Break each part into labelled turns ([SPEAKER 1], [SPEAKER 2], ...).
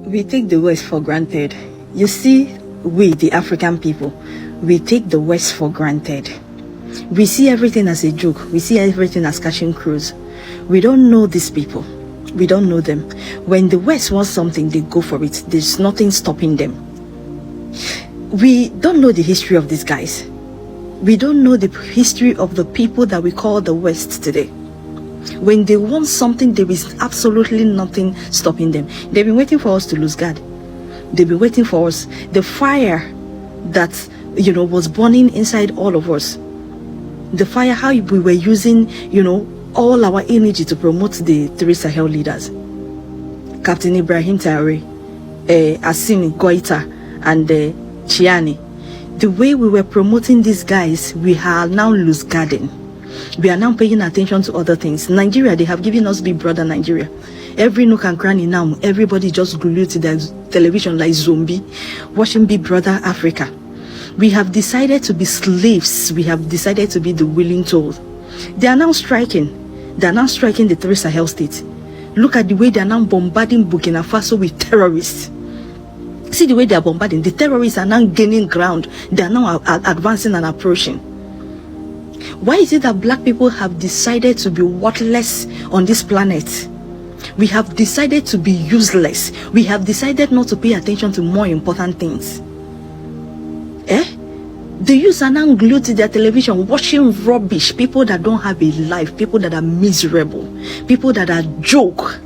[SPEAKER 1] We take the West for granted. You see, we, the African people, we take the West for granted. We see everything as a joke. We see everything as catching cruise. We don't know these people. We don't know them. When the West wants something, they go for it. There's nothing stopping them. We don't know the history of these guys. We don't know the history of the people that we call the West today. When they want something, there is absolutely nothing stopping them. They've been waiting for us to lose guard. They've been waiting for us. The fire that, was burning inside all of us. The fire, how we were using, all our energy to promote the three Sahel leaders. Captain Ibrahim Traoré, Assimi Goïta, and Chiani. The way we were promoting these guys, we are now loose guarding. We are now paying attention to other things. Nigeria, they have given us Big Brother Nigeria. Every nook and cranny now, everybody just glued to their television like zombie, watching Big Brother Africa. We have decided to be slaves. We have decided to be the willing tool. They are now striking. They are now striking the three Sahel states. Look at the way they are now bombarding Burkina Faso with terrorists. See the way they are bombarding. The terrorists are now gaining ground. They are now advancing and approaching. Why is it that black people have decided to be worthless on this planet? We have decided to be useless. We have decided not to pay attention to more important things. The youths are now glued to their television watching rubbish. People that don't have a life. People that are miserable. People that are joke.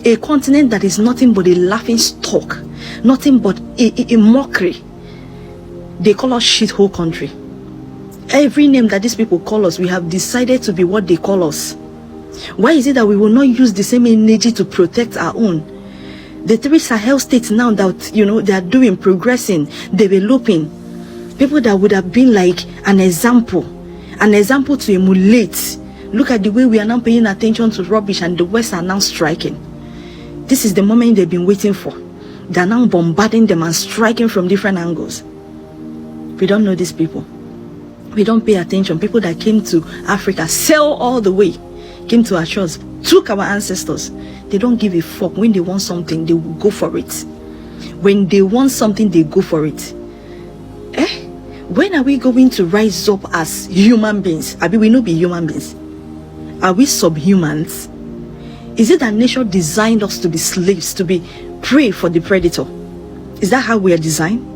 [SPEAKER 1] A continent that is nothing but a laughing stock. Nothing but a mockery. They call us shithole country. Every name that these people call us, we have decided to be what they call us. Why is it that we will not use the same energy to protect our own? The three Sahel states now that, they are doing, progressing, developing. People that would have been like an example to emulate. Look at the way we are now paying attention to rubbish and the West are now striking. This is the moment they've been waiting for. They are now bombarding them and striking from different angles. We don't know these people. We don't pay attention. People that came to Africa, sail all the way, came to our shores, took our ancestors. They don't give a fuck. When they want something, they will go for it. When they want something, they go for it. When are we going to rise up as human beings? We not be human beings. Are we subhumans? Is it that nature designed us to be slaves, to be prey for the predator? Is that how we are designed?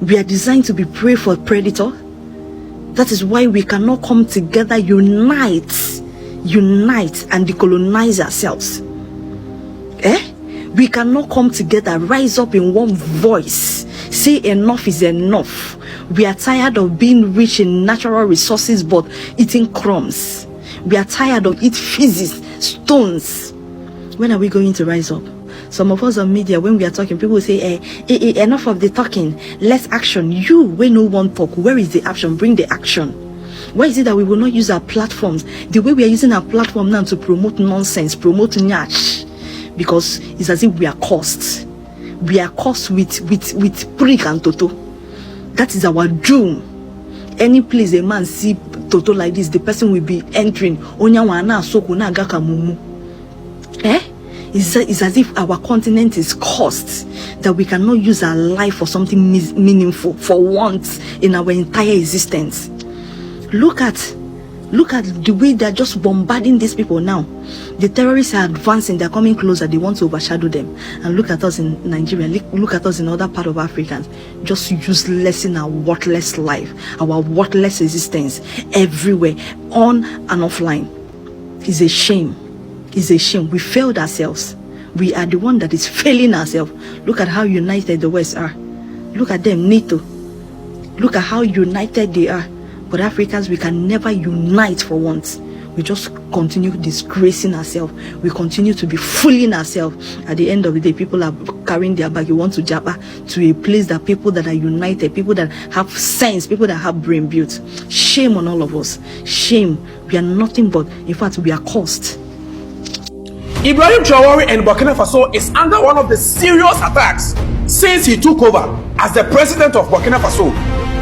[SPEAKER 1] We are designed to be prey for predator. That is why we cannot come together, unite and decolonize ourselves. We cannot come together, rise up in one voice, say enough is enough. We are tired of being rich in natural resources but eating crumbs. We are tired of eating feces, stones. When are we going to rise up? Some of us on media, when we are talking, people say, enough of the talking, let's action. You, when no one talk, where is the action? Bring the action. Why is it that we will not use our platforms the way we are using our platform now to promote nonsense, promote nyash? Because it's as if we are cursed. We are cursed with prick and toto. That is our doom. Any place a man see toto like this, the person will be entering. It's as if our continent is cursed, that we cannot use our life for something meaningful, for once in our entire existence. Look at the way they're just bombarding these people now. The terrorists are advancing, they're coming closer, they want to overshadow them. And look at us in Nigeria, look at us in other part of Africa, just useless in our worthless life, our worthless existence, everywhere, on and offline. It's a shame. It's a shame. We failed ourselves. We are the one that is failing ourselves. Look at how united the West are. Look at them, NATO. Look at how united they are. But Africans, we can never unite for once. We just continue disgracing ourselves. We continue to be fooling ourselves. At the end of the day, people are carrying their bag. You want to jabba to a place that people that are united, people that have sense, people that have brain built. Shame on all of us. Shame. We are nothing but, in fact, we are cursed.
[SPEAKER 2] Ibrahim Traoré and Burkina Faso is under one of the serious attacks since he took over as the president of Burkina Faso.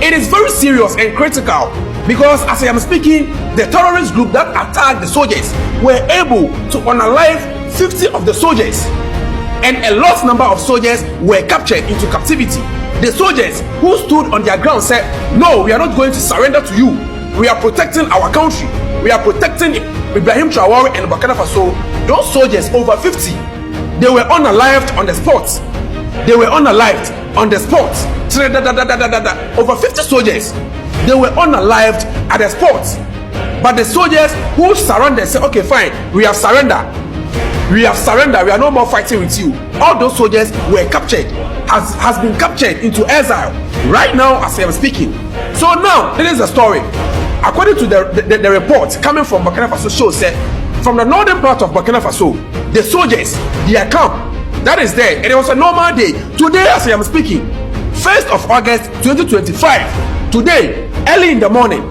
[SPEAKER 2] It is very serious and critical because as I am speaking, the terrorist group that attacked the soldiers were able to unalive 50 of the soldiers and a large number of soldiers were captured into captivity. The soldiers who stood on their ground said, no, we are not going to surrender to you. We are protecting our country. We are protecting Ibrahim Traore and Burkina Faso. Those soldiers, over 50, they were unalived on the spot. They were unalived on the spot. Over 50 soldiers, they were unalived at the spot. But the soldiers who surrendered said, okay, fine, we have surrendered. We have surrendered. We are no more fighting with you. All those soldiers were captured, has been captured into exile right now as I am speaking. So now, this is the story. According to the report coming from Burkina Faso shows that from the northern part of Burkina Faso, the soldiers, their camp, that is there, and it was a normal day. Today, as I am speaking, 1st of August 2025, today, early in the morning,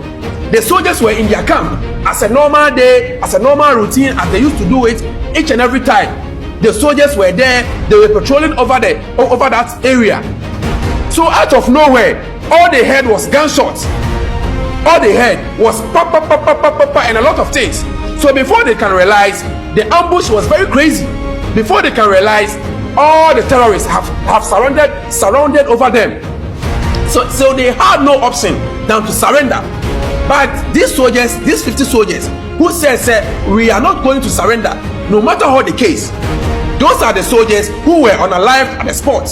[SPEAKER 2] the soldiers were in their camp as a normal day, as a normal routine, as they used to do it each and every time. The soldiers were there, they were patrolling over that area. So out of nowhere, all they heard was gunshots. All they heard was pop, pop, pop, pop, pop, pop, and a lot of things. So before they can realize, the ambush was very crazy. Before they can realize, all the terrorists have surrounded over them. So they had no option than to surrender. But these soldiers, these 50 soldiers, who said, we are not going to surrender, no matter how the case. Those are the soldiers who were unalived at the spot.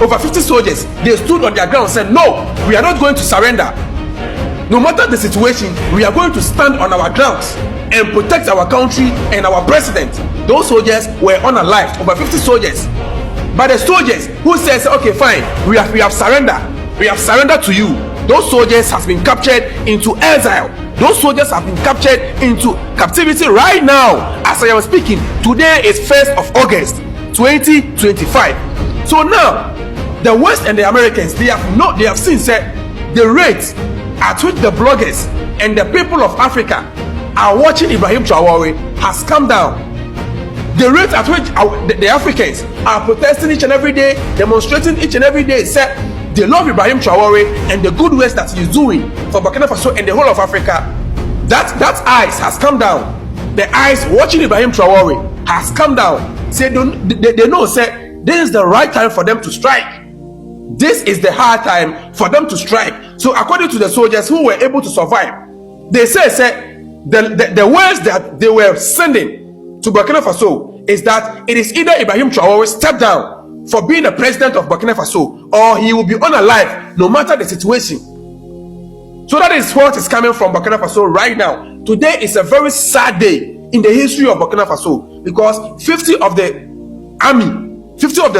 [SPEAKER 2] Over 50 soldiers, they stood on their ground and said, no, we are not going to surrender. No matter the situation, we are going to stand on our grounds and protect our country and our president. Those soldiers were unalived, over 50 soldiers. But the soldiers who says, okay, fine, we have surrendered. We have surrendered to you. Those soldiers have been captured into exile. Those soldiers have been captured into captivity right now. As I am speaking, today is 1st of August 2025. So now, the West and the Americans, they have seen said the rate at which the bloggers and the people of Africa are watching Ibrahim Traore has come down. The rate at which the Africans are protesting each and every day, demonstrating each and every day, said they love Ibrahim Traore and the good ways that he is doing for Burkina Faso and the whole of Africa. That eyes has come down. The eyes watching Ibrahim Traore has come down. Say they know, say this is the right time for them to strike. This is the hard time for them to strike. So according to the soldiers who were able to survive, they say the words that they were sending to Burkina Faso is that it is either Ibrahim Traore step down for being the president of Burkina Faso, or he will be unalive no matter the situation. So that is what is coming from Burkina Faso right now. Today is a very sad day in the history of Burkina Faso because 50 of the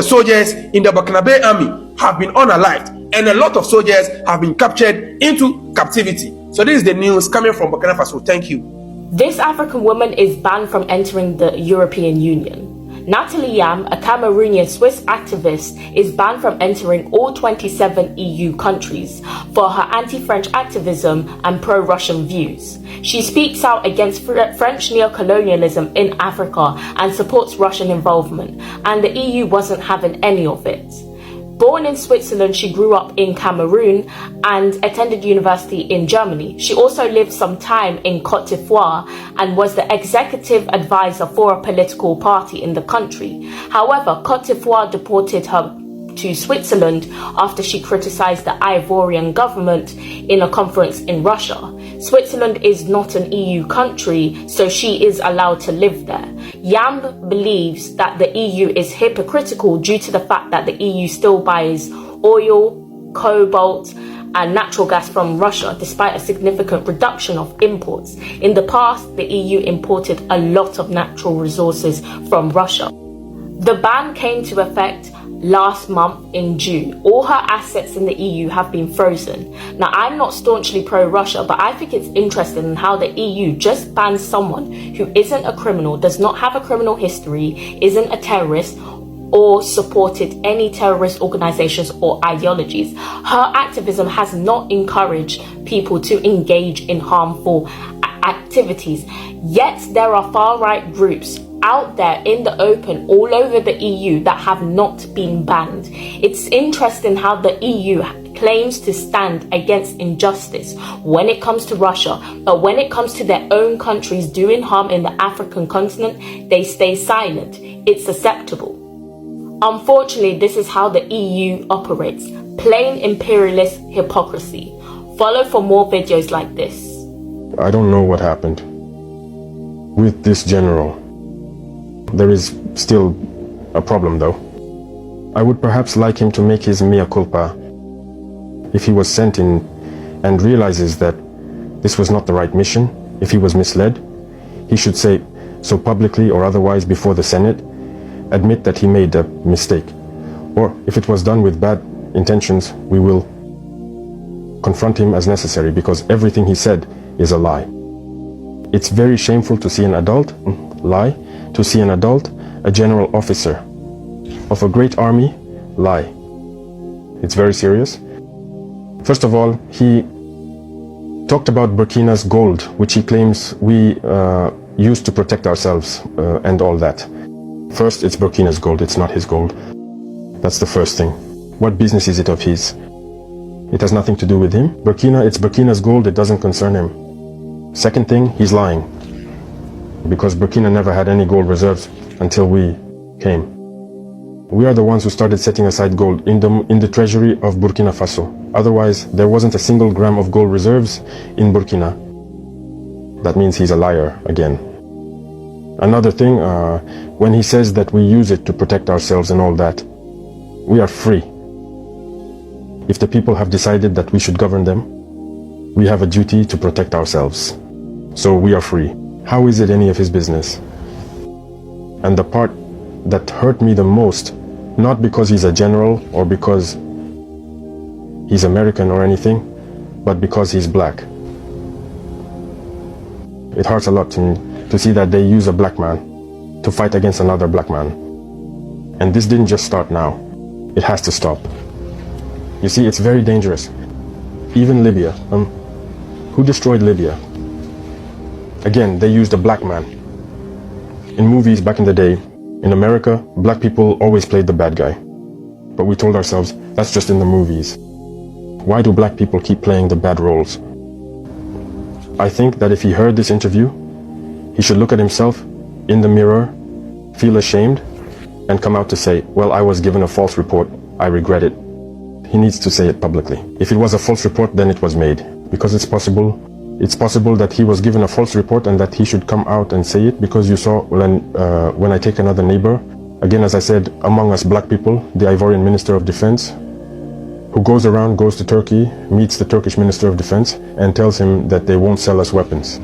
[SPEAKER 2] soldiers in the Burkinabe army have been unalived, and a lot of soldiers have been captured into captivity. So this is the news coming from Burkina Faso. Thank you.
[SPEAKER 3] This African woman is banned from entering the European Union. Natalie Yam, a Cameroonian Swiss activist, is banned from entering all 27 EU countries for her anti-French activism and pro-Russian views. She speaks out against French neocolonialism in Africa and supports Russian involvement, and the EU wasn't having any of it. Born in Switzerland, she grew up in Cameroon and attended university in Germany. She also lived some time in Côte d'Ivoire and was the executive advisor for a political party in the country. However, Côte d'Ivoire deported her to Switzerland after she criticized the Ivorian government in a conference in Russia. Switzerland is not an EU country, so she is allowed to live there. Yam believes that the EU is hypocritical due to the fact that the EU still buys oil, cobalt, and natural gas from Russia, despite a significant reduction of imports. In the past, the EU imported a lot of natural resources from Russia. The ban came to effect last month in June. All her assets in the EU have been frozen. Now, I'm not staunchly pro-Russia, but I think it's interesting in how the EU just bans someone who isn't a criminal, does not have a criminal history, isn't a terrorist, or supported any terrorist organizations or ideologies. Her activism has not encouraged people to engage in harmful activities. Yet there are far-right groups out there in the open all over the EU that have not been banned. It's interesting how the EU claims to stand against injustice when it comes to Russia, but when it comes to their own countries doing harm in the African continent, they stay silent. It's acceptable. Unfortunately, this is how the EU operates. Plain imperialist hypocrisy. Follow for more videos like this.
[SPEAKER 4] I don't know what happened with this general. There is still a problem though. I would perhaps like him to make his mea culpa if he was sent in and realizes that this was not the right mission. If he was misled, he should say so publicly or otherwise before the Senate, admit that he made a mistake. Or if it was done with bad intentions, we will confront him as necessary, because everything he said is a lie. It's very shameful to see an adult lie, to see an adult, a general officer of a great army, lie. It's very serious. First of all, he talked about Burkina's gold, which he claims we used to protect ourselves and all that. First, it's Burkina's gold, it's not his gold. That's the first thing. What business is it of his? It has nothing to do with him. It's Burkina's gold, it doesn't concern him. Second thing, he's lying. Because Burkina never had any gold reserves until we came. We are the ones who started setting aside gold in the treasury of Burkina Faso. Otherwise, there wasn't a single gram of gold reserves in Burkina. That means he's a liar again. Another thing, when he says that we use it to protect ourselves and all that, we are free. If the people have decided that we should govern them, we have a duty to protect ourselves. So we are free. How is it any of his business? And the part that hurt me the most, not because he's a general or because he's American or anything, but because he's black. It hurts a lot to me to see that they use a black man to fight against another black man. And this didn't just start now. It has to stop. You see, it's very dangerous. Even Libya. Who destroyed Libya? Again, they used a black man. In movies back in the day, in America, black people always played the bad guy. But we told ourselves, that's just in the movies. Why do black people keep playing the bad roles? I think that if he heard this interview, he should look at himself in the mirror, feel ashamed, and come out to say, well, I was given a false report, I regret it. He needs to say it publicly. If it was a false report, then it was made. Because it's possible that he was given a false report and that he should come out and say it, because you saw when I take another neighbor, again, as I said, among us black people, the Ivorian Minister of Defense, who goes to Turkey, meets the Turkish Minister of Defense, and tells him that they won't sell us weapons.